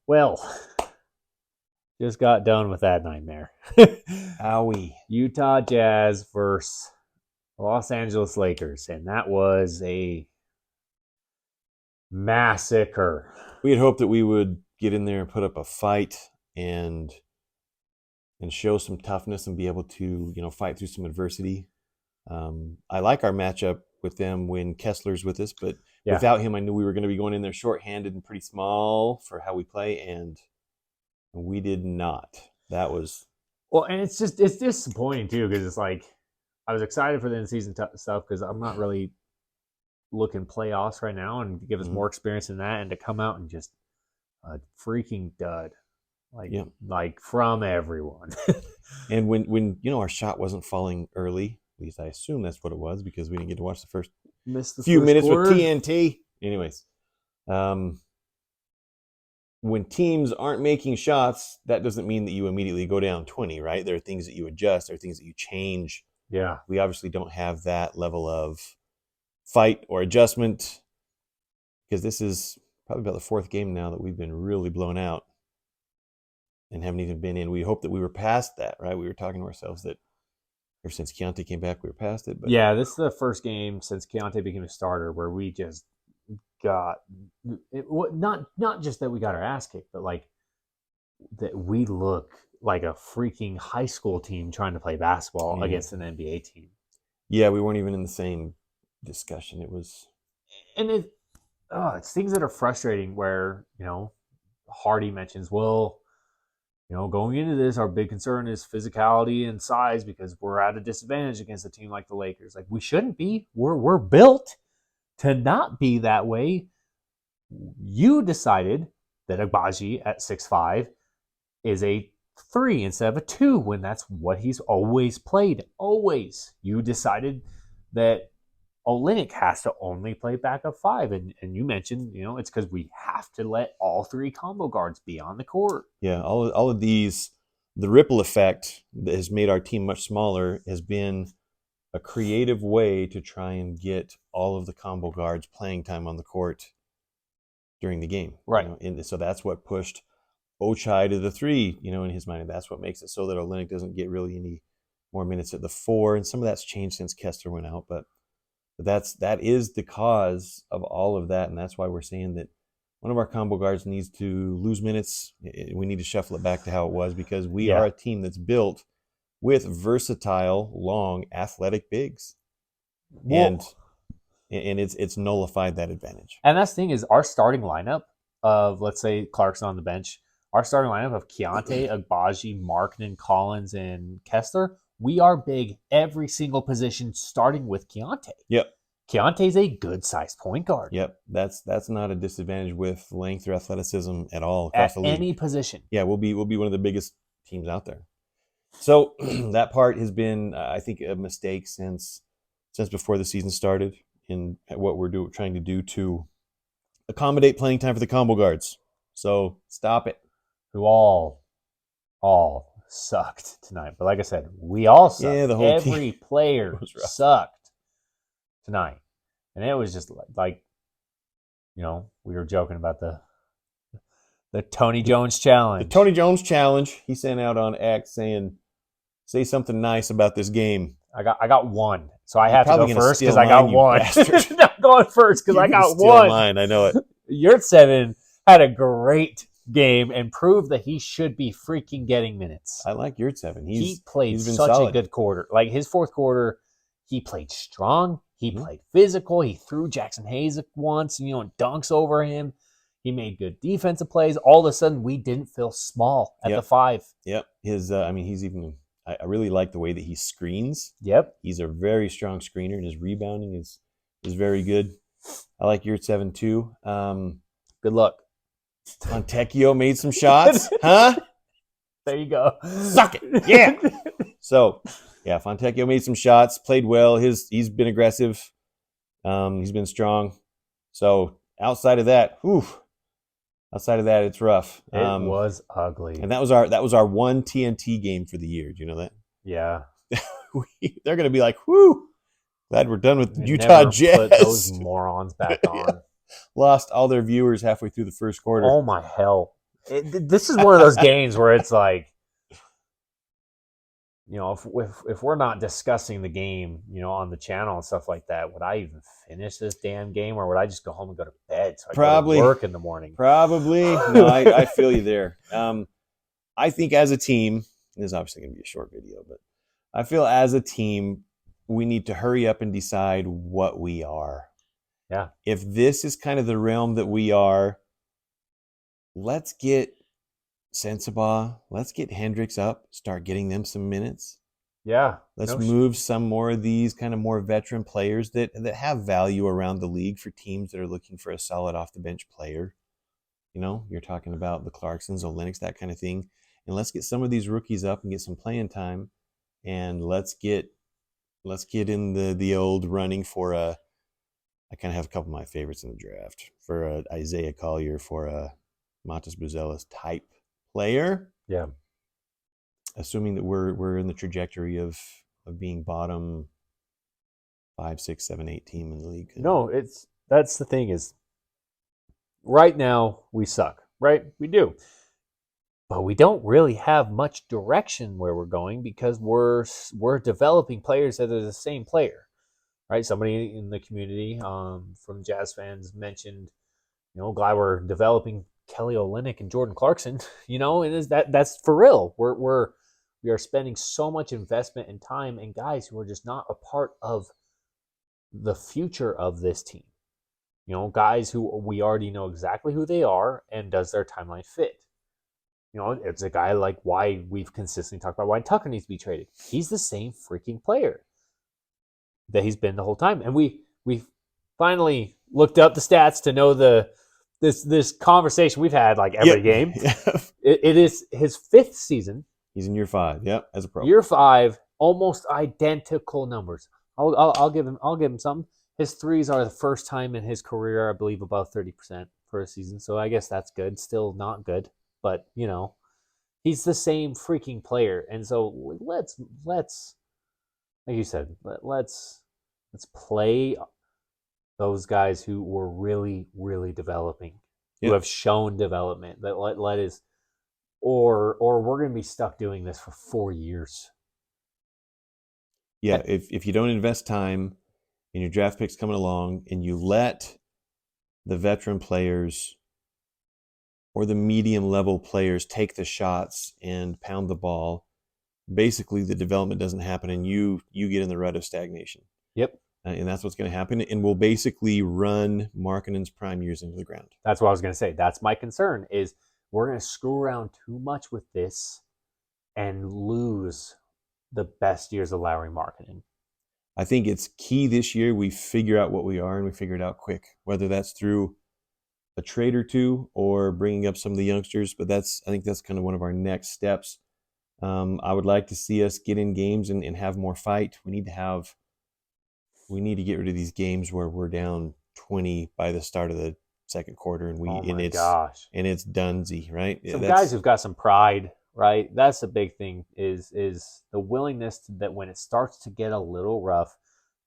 Well, just got done with that nightmare. Owie. Utah Jazz versus Los Angeles Lakers, and that was a massacre. We had hoped that we would get in there and put up a fight and show some toughness and be able to, fight through some adversity. I like our matchup with them when Kessler's with us, but without him, I knew we were going to be going in there shorthanded and pretty small for how we play, and we did not. That was and it's disappointing too, because it's like I was excited for the in-season stuff because I'm not really looking playoffs right now, and to give us more experience in that, and to come out and just a freaking dud, like from everyone. And when our shot wasn't falling early, at least I assume that's what it was, because we didn't get to watch the first few minutes with TNT. Anyways, when teams aren't making shots, that doesn't mean that you immediately go down 20, right? There are things that you adjust, there are things that you change. Yeah. We obviously don't have that level of fight or adjustment, because this is probably about the fourth game now that we've been really blown out and haven't even been in. We hope that we were past that, right? We were talking to ourselves that ever since Keontae came back, we were past it. But yeah, this is the first game since Keontae became a starter where we just got it, not just that we got our ass kicked, but like that we look like a freaking high school team trying to play basketball against an NBA team. Yeah, we weren't even in the same discussion. It was, and it's things that are frustrating where Hardy mentions, well, going into this, our big concern is physicality and size because we're at a disadvantage against a team like the Lakers. Like, we shouldn't be. We're built to not be that way. You decided that Agbaji at 6'5" is a 3 instead of a 2 when that's what he's always played. Always. You decided that Olynyk has to only play backup 5, and you mentioned, it's because we have to let all 3 combo guards be on the court. Yeah, all of these, the ripple effect that has made our team much smaller has been a creative way to try and get all of the combo guards playing time on the court during the game. Right. And so that's what pushed Ochai to the 3, in his mind. And that's what makes it so that Olynyk doesn't get really any more minutes at the 4. And some of that's changed since Kessler went out, but that is the cause of all of that, and that's why we're saying that one of our combo guards needs to lose minutes. We need to shuffle it back to how it was, because we are a team that's built with versatile, long, athletic bigs, and it's nullified that advantage. And that's the thing is, our starting lineup of, let's say, Clarkson on the bench, our starting lineup of Keontae, Agbaji, Markkanen, Collins, and Kessler. We are big every single position, starting with Keontae. Yep. Keontae's a good-sized point guard. Yep. That's not a disadvantage with length or athleticism at all across the league. Any position. Yeah, we'll be one of the biggest teams out there. So that part has been, I think, a mistake since before the season started in what we're trying to do to accommodate playing time for the combo guards. So stop it. Who all sucked tonight. But like I said, we all sucked. Yeah, the whole Every team player sucked tonight. And it was just like, we were joking about the Tony Jones challenge. The Tony Jones challenge. He sent out on X saying, say something nice about this game. I got one. So I have to go first because I got one. I'm going first because I got one. Mine, I know it. Yurt7 had a great game and proved that he should be freaking getting minutes. I like Yurt7. He played such a good quarter. Like, his fourth quarter, he played strong. He played physical. He threw Jackson Hayes once, and dunks over him. He made good defensive plays. All of a sudden, we didn't feel small at the 5. Yep. His, he's even. I really like the way that he screens. Yep. He's a very strong screener, and his rebounding is very good. I like Yurt7 too. Good luck. Fontecchio made some shots, huh? There you go. Suck it. Yeah. So, Fontecchio made some shots, played well. He's been aggressive. He's been strong. So, outside of that, it's rough. It was ugly. And that was our one TNT game for the year. Do you know that? Yeah. They're going to be like, whoo, glad we're done with Utah Jazz. Put those morons back on. Lost all their viewers halfway through the first quarter. Oh, my hell. This is one of those games where it's like, if we're not discussing the game, on the channel and stuff like that, would I even finish this damn game, or would I just go home and go to bed so I go to Probably, work in the morning? probably. No, I feel you there. I think as a team, this is obviously going to be a short video, but I feel as a team, we need to hurry up and decide what we are. Yeah. If this is kind of the realm that we are, let's get Sensabaugh, let's get Hendricks up, start getting them some minutes. Yeah. Let's move some more of these kind of more veteran players that have value around the league for teams that are looking for a solid off the bench player. You're talking about the Clarksons, Olenek, that kind of thing. And let's get some of these rookies up and get some playing time. And let's get in the old running for I kind of have a couple of my favorites in the draft for a Isaiah Collier, for a Matas Buzelis type player. Yeah. Assuming that we're in the trajectory of being bottom 5, 6, 7, 8 team in the league. No, that's the thing is, right now we suck, right? We do. But we don't really have much direction where we're going, because we're developing players that are the same player, right? Somebody in the community, from Jazz fans, mentioned, glad we're developing Kelly Olynyk and Jordan Clarkson, and that's for real. We are spending so much investment and time in guys who are just not a part of the future of this team. Guys who we already know exactly who they are, and does their timeline fit. It's a guy like why we've consistently talked about why Tucker needs to be traded. He's the same freaking player that he's been the whole time. And we finally looked up the stats to know this conversation we've had like every game. It is his 5th season. He's in year 5. Yep, as a pro. Year 5, almost identical numbers. I'll give him something. His threes are the first time in his career, I believe, above 30% for a season. So I guess that's good. Still not good, but he's the same freaking player. And so let's like you said, let's play those guys who were really, really developing, who have shown development. That let is, or we're going to be stuck doing this for 4 years. Yeah, if you don't invest time and your draft picks coming along, and you let the veteran players or the medium level players take the shots and pound the ball, basically the development doesn't happen, and you get in the rut of stagnation. Yep. And that's what's going to happen, and we'll basically run Markkanen's prime years into the ground. That's what I was going to say. That's my concern, is we're going to screw around too much with this and lose the best years of Lauri Markkanen. I think it's key this year we figure out what we are, and we figure it out quick, whether that's through a trade or two or bringing up some of the youngsters. But I think that's kind of one of our next steps. I would like to see us get in games and have more fight. We need to get rid of these games where we're down 20 by the start of the second quarter, and it's donesy, right? Some guys who've got some pride, right? That's the big thing, is the willingness that when it starts to get a little rough,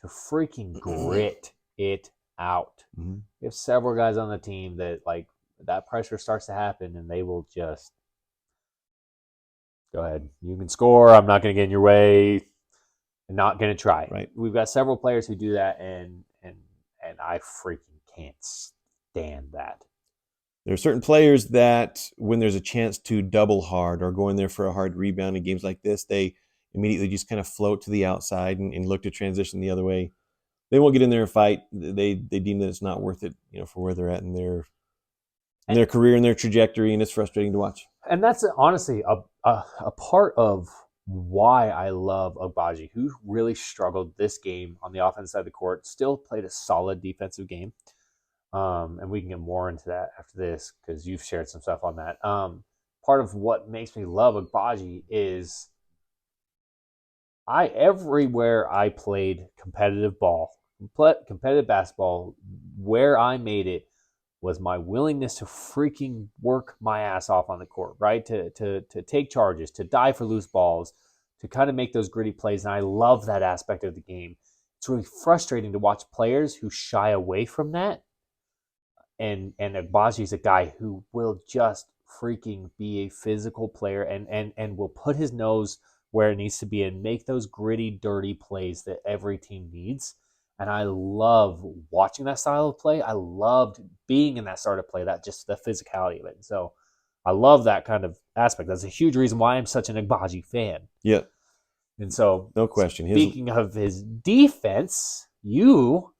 to freaking grit it out. Mm-hmm. We have several guys on the team that, like, that pressure starts to happen and they will just go ahead. You can score. I'm not going to get in your way. I'm not going to try. Right. We've got several players who do that, and I freaking can't stand that. There are certain players that when there's a chance to double hard or go in there for a hard rebound in games like this, they immediately just kind of float to the outside and look to transition the other way. They won't get in there and fight. They deem that it's not worth it, for where they're at in their career and their trajectory, and it's frustrating to watch. And that's honestly a part of why I love Agbaji, who really struggled this game on the offensive side of the court, still played a solid defensive game. And we can get more into that after this, because you've shared some stuff on that. Part of what makes me love Agbaji is everywhere I played competitive basketball, where I made it was my willingness to freaking work my ass off on the court, right? To take charges, to die for loose balls, to kind of make those gritty plays. And I love that aspect of the game. It's really frustrating to watch players who shy away from that. And Agbaji is a guy who will just freaking be a physical player and will put his nose where it needs to be and make those gritty, dirty plays that every team needs. And I love watching that style of play. I loved being in that style of play, that just the physicality of it. So I love that kind of aspect. That's a huge reason why I'm such an Igbaji fan. Yeah, And so, no question. speaking of his defense, you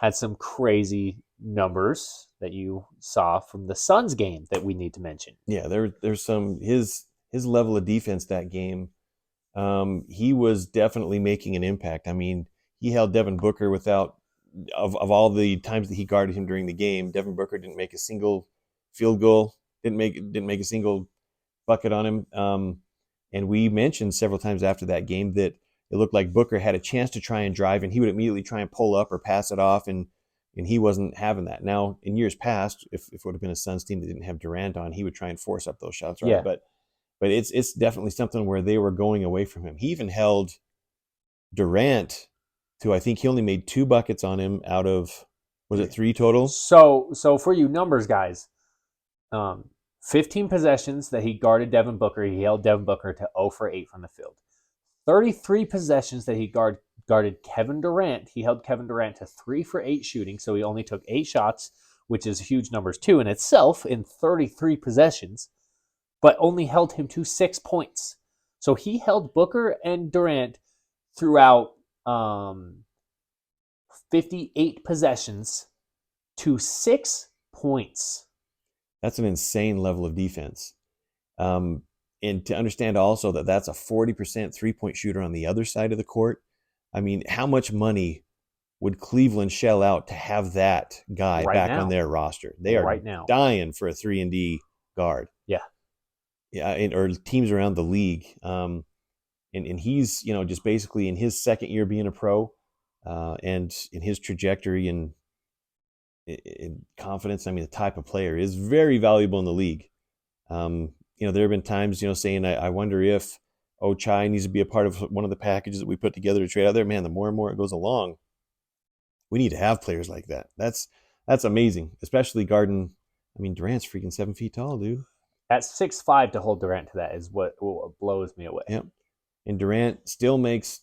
had some crazy numbers that you saw from the Suns game that we need to mention. There's some his level of defense that game. He was definitely making an impact. I mean, he held Devin Booker without of all the times that he guarded him during the game. Devin Booker didn't make a single field goal, didn't make a single bucket on him. And we mentioned several times after that game that it looked like Booker had a chance to try and drive, and he would immediately try and pull up or pass it off, and he wasn't having that. Now, in years past, if it would have been a Suns team that didn't have Durant on, he would try and force up those shots, right? Yeah. But it's definitely something where they were going away from him. He even held Durant to, I think he only made 2 buckets on him out of, was it 3 total? So for you numbers guys, 15 possessions that he guarded Devin Booker. He held Devin Booker to 0 for 8 from the field. 33 possessions that he guarded Kevin Durant. He held Kevin Durant to 3 for 8 shooting, so he only took 8 shots, which is huge numbers too in itself in 33 possessions, but only held him to 6 points. So he held Booker and Durant throughout 58 possessions to 6 points. That's an insane level of defense. And to understand also that that's a 40% 3-point shooter on the other side of the court. I mean, how much money would Cleveland shell out to have that guy Right back now. on their roster? They are Right now. dying for a 3-and-D guard. Yeah. Or teams around the league. And he's, just basically in his second year being a pro, and in his trajectory and in confidence, I mean, the type of player is very valuable in the league. There have been times, saying, I wonder if Ochai needs to be a part of one of the packages that we put together to trade out there. Man, the more and more it goes along, we need to have players like that. That's amazing, especially guarding. I mean, Durant's freaking 7 feet tall, dude. At 6'5" to hold Durant to that is what blows me away. Yep. And Durant still makes,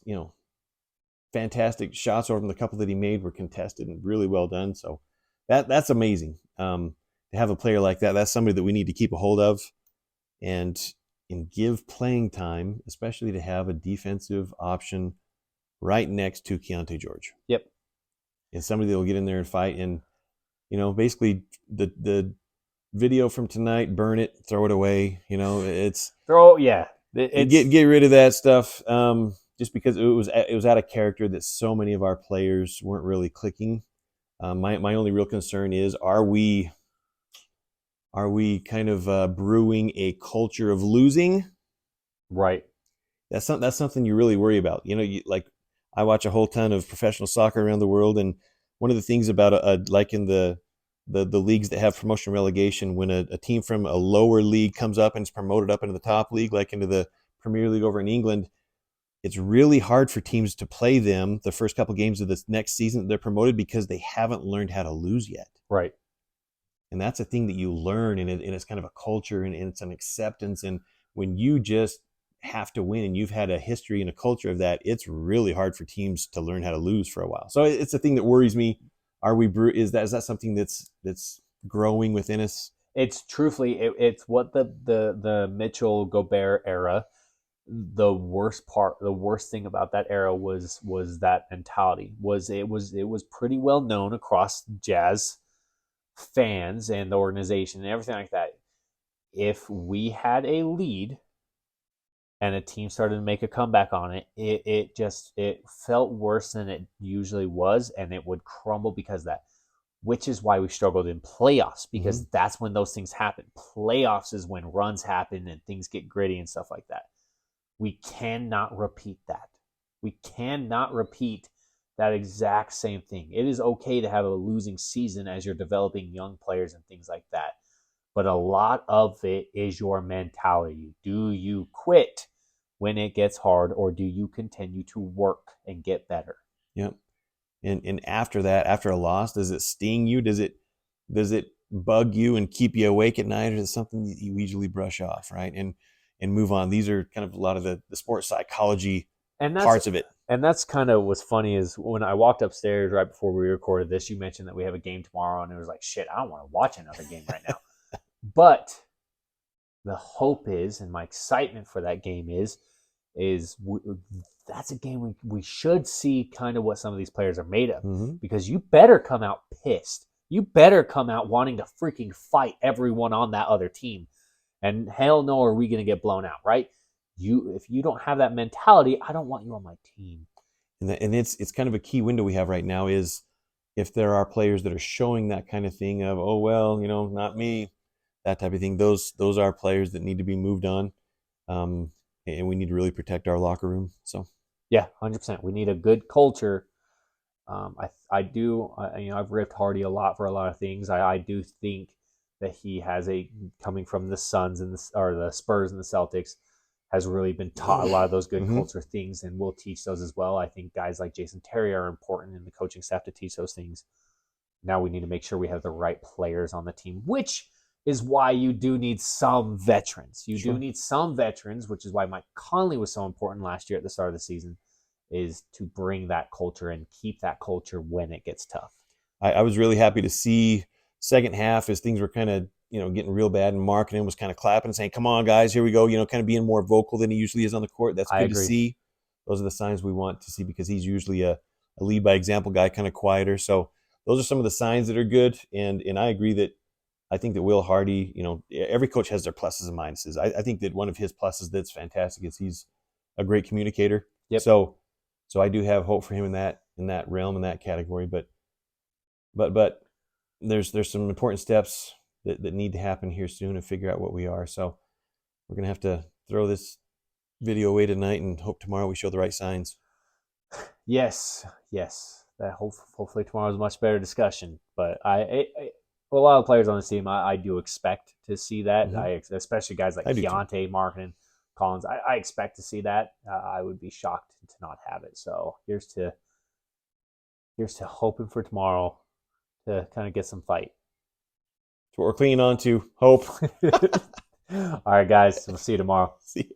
fantastic shots over them. The couple that he made were contested and really well done. So that's amazing. To have a player like that, that's somebody that we need to keep a hold of and give playing time, especially to have a defensive option right next to Keontae George. Yep. And somebody that will get in there and fight. And, basically the video from tonight, burn it, throw it away. It's get rid of that stuff. Just because it was out of character that so many of our players weren't really clicking. My only real concern is, are we kind of brewing a culture of losing? Right. That's something you really worry about. Like I watch a whole ton of professional soccer around the world, and one of the things about like in the leagues that have promotion relegation, when a team from a lower league comes up and is promoted up into the top league, like into the Premier League over in England, it's really hard for teams to play them the first couple games of this next season that they're promoted because they haven't learned how to lose yet. Right. And that's a thing that you learn, and it's kind of a culture, and it's an acceptance. And when you just have to win and you've had a history and a culture of that, it's really hard for teams to learn how to lose for a while. So it's a thing that worries me. Is that something that's growing within us? It's truthfully, it's what the Mitchell Gobert era, the worst thing about that era was that mentality. It was pretty well known across Jazz fans and the organization and everything like that. If we had a lead and a team started to make a comeback on it, it felt worse than it usually was, and it would crumble because of that. Which is why we struggled in playoffs, because that's when those things happen. Playoffs is when runs happen and things get gritty and stuff like that. We cannot repeat that. We cannot repeat that exact same thing. It is okay to have a losing season as you're developing young players and things like that. But a lot of it is your mentality. Do you quit when it gets hard, or do you continue to work and get better? Yep. And after that, after a loss, does it sting you? Does it bug you and keep you awake at night, or is it something that you easily brush off, right? And move on. These are kind of a lot of the sports psychology And that's parts of it. and that's kind of what's funny is when I walked upstairs right before we recorded this, you mentioned that we have a game tomorrow, and it was like, shit, I don't want to watch another game right now. But the hope is, and my excitement for that game is that's a game we should see kind of what some of these players are made of, Mm-hmm. because you better come out pissed. You better come out wanting to freaking fight everyone on that other team. And hell no, are we going to get blown out, right? If you don't have that mentality, I don't want you on my team. And it's kind of a key window we have right now is if there are players that are showing that kind of thing of, oh well, not me, that type of thing. Those are players that need to be moved on, and we need to really protect our locker room. So Yeah, 100%. We need a good culture. I do. I've ripped Hardy a lot for a lot of things. I do think that he has coming from the Suns or the Spurs and the Celtics, has really been taught a lot of those good mm-hmm. culture things, and will teach those as well. I think guys like Jason Terry are important in the coaching staff to teach those things. Now we need to make sure we have the right players on the team, which is why you do need some veterans. You Sure. do need some veterans, which is why Mike Conley was so important last year at the start of the season, is to bring that culture and keep that culture when it gets tough. I was really happy to see second half as things were kind of getting real bad, and Markkanen was kind of clapping, saying, "Come on, guys, here we go." Kind of being more vocal than he usually is on the court. That's I good to agree. see. Those are the signs we want to see because he's usually a lead by example guy, kind of quieter. So those are some of the signs that are good. And I agree that I think that Will Hardy, every coach has their pluses and minuses. I think that one of his pluses that's fantastic is he's a great communicator. Yep. So I do have hope for him in that realm, in that category. But there's some important steps that need to happen here soon to figure out what we are. So we're gonna have to throw this video away tonight and hope tomorrow we show the right signs. Yes. That hopefully tomorrow's a much better discussion. But a lot of players on this team, I do expect to see that. Mm-hmm. Especially guys like I do too. Keontae, Markkanen, Collins. I expect to see that. I would be shocked to not have it. So here's to hoping for tomorrow to kind of get some fight. That's what we're clinging on to. Hope. All right, guys. We'll see you tomorrow. See you.